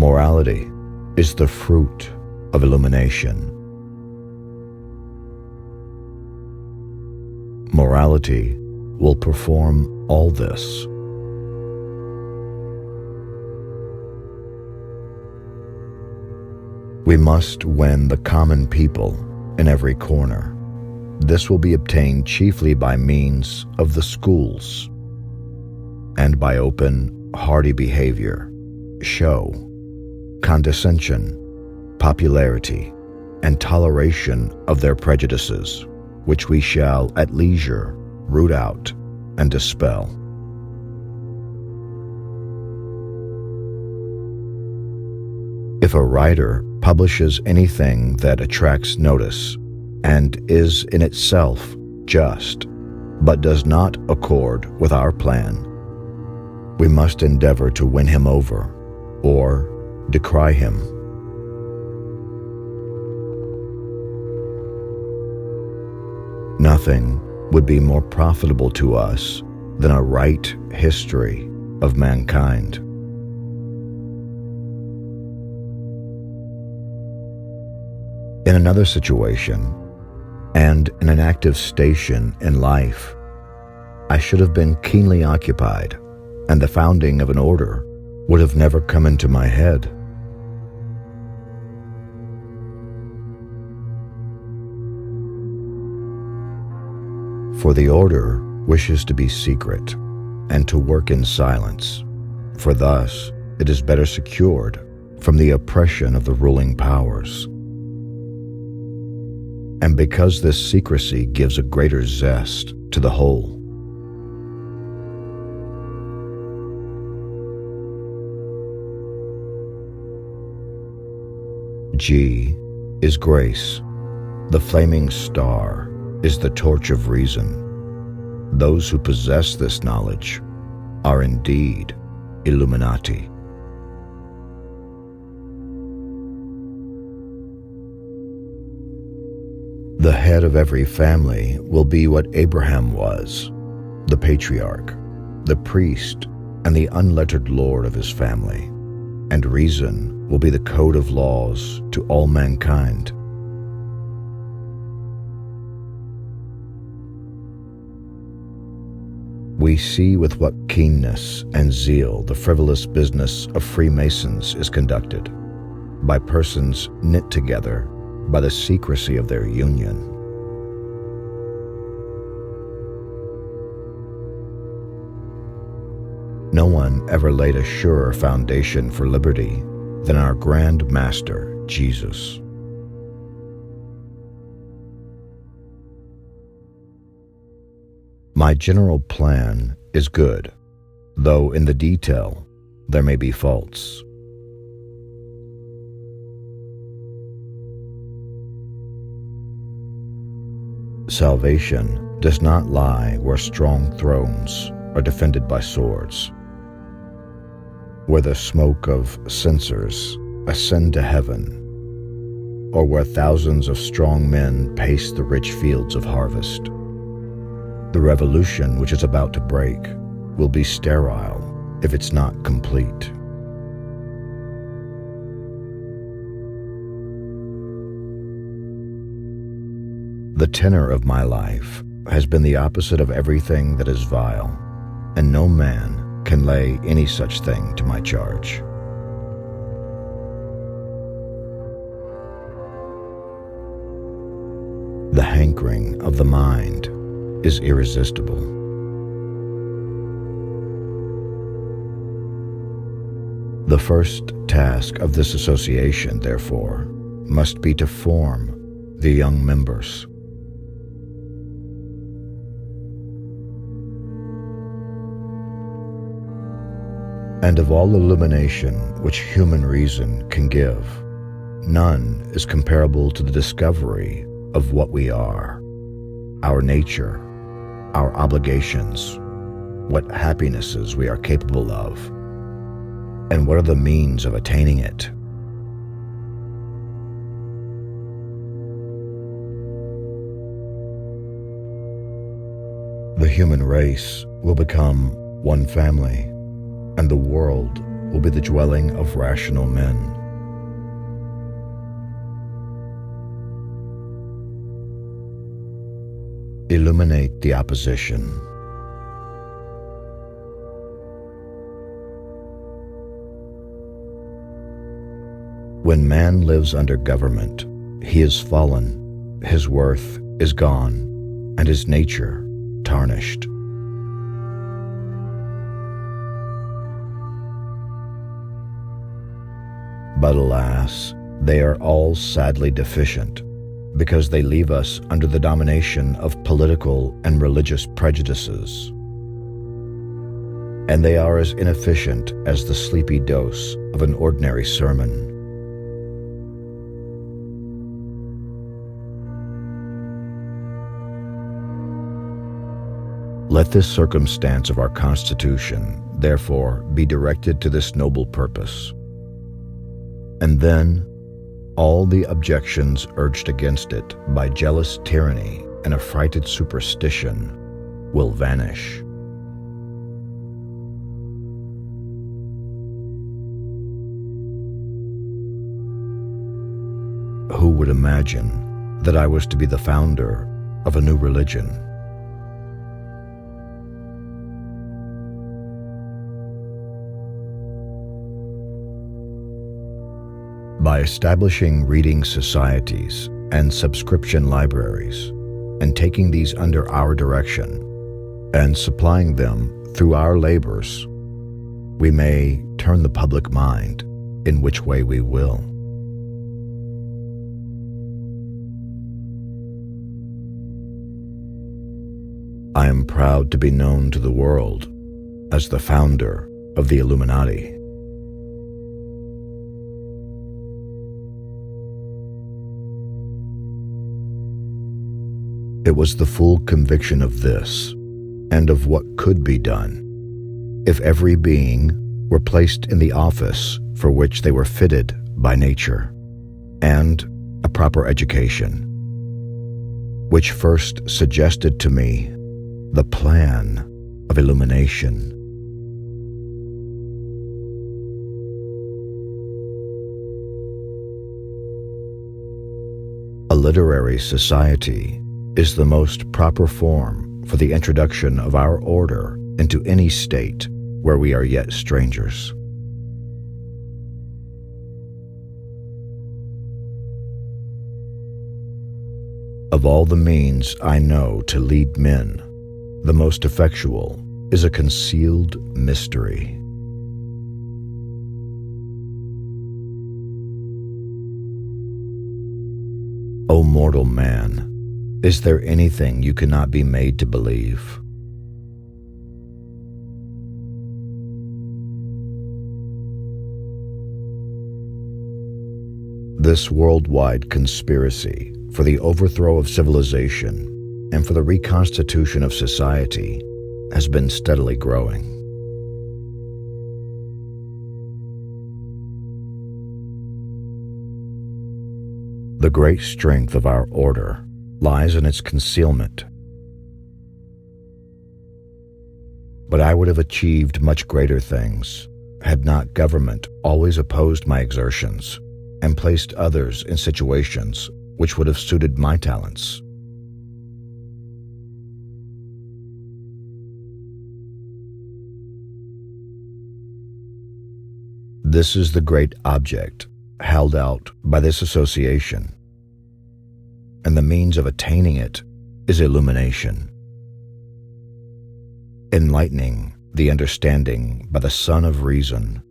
Morality is the fruit of illumination. Morality will perform all this. We must win the common people in every corner. This will be obtained chiefly by means of the schools and by open, hearty behavior, show, condescension, popularity, and toleration of their prejudices, which we shall at leisure root out and dispel. If a writer publishes anything that attracts notice and is in itself just, but does not accord with our plan, we must endeavor to win him over or decry him. Nothing would be more profitable to us than a right history of mankind. In another situation, and in an active station in life, I should have been keenly occupied, and the founding of an order would have never come into my head. For the order wishes to be secret and to work in silence, for thus it is better secured from the oppression of the ruling powers. And because this secrecy gives a greater zest to the whole. G is grace. The flaming star is the torch of reason. Those who possess this knowledge are indeed Illuminati. The head of every family will be what Abraham was, the patriarch, the priest, and the unlettered lord of his family, and reason will be the code of laws to all mankind. We see with what keenness and zeal the frivolous business of Freemasons is conducted, by persons knit together by the secrecy of their union. No one ever laid a surer foundation for liberty than our Grand Master, Jesus. My general plan is good, though in the detail there may be faults. Salvation does not lie where strong thrones are defended by swords, where the smoke of censers ascend to heaven, or where thousands of strong men pace the rich fields of harvest. The revolution which is about to break will be sterile if it's not complete. The tenor of my life has been the opposite of everything that is vile, and no man can lay any such thing to my charge. The hankering of the mind is irresistible. The first task of this association, therefore, must be to form the young members. And of all illumination which human reason can give, none is comparable to the discovery of what we are, our nature, our obligations, what happinesses we are capable of, and what are the means of attaining it. The human race will become one family, and the world will be the dwelling of rational men. Illuminate the opposition. When man lives under government, he is fallen, his worth is gone, and his nature tarnished. But alas, they are all sadly deficient, because they leave us under the domination of political and religious prejudices. And they are as inefficient as the sleepy dose of an ordinary sermon. Let this circumstance of our Constitution, therefore, be directed to this noble purpose. And then, all the objections urged against it by jealous tyranny and affrighted superstition will vanish. Who would imagine that I was to be the founder of a new religion? By establishing reading societies and subscription libraries, and taking these under our direction, and supplying them through our labors, we may turn the public mind in which way we will. I am proud to be known to the world as the founder of the Illuminati. It was the full conviction of this, and of what could be done, if every being were placed in the office for which they were fitted by nature, and a proper education, which first suggested to me the plan of illumination. A literary society is the most proper form for the introduction of our order into any state where we are yet strangers. Of all the means I know to lead men, the most effectual is a concealed mystery. O mortal man, is there anything you cannot be made to believe? This worldwide conspiracy for the overthrow of civilization and for the reconstitution of society has been steadily growing. The great strength of our order lies in its concealment. But I would have achieved much greater things had not government always opposed my exertions and placed others in situations which would have suited my talents. This is the great object held out by this association, and the means of attaining it is illumination. Enlightening the understanding by the sun of reason,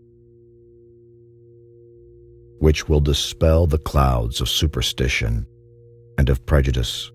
which will dispel the clouds of superstition and of prejudice.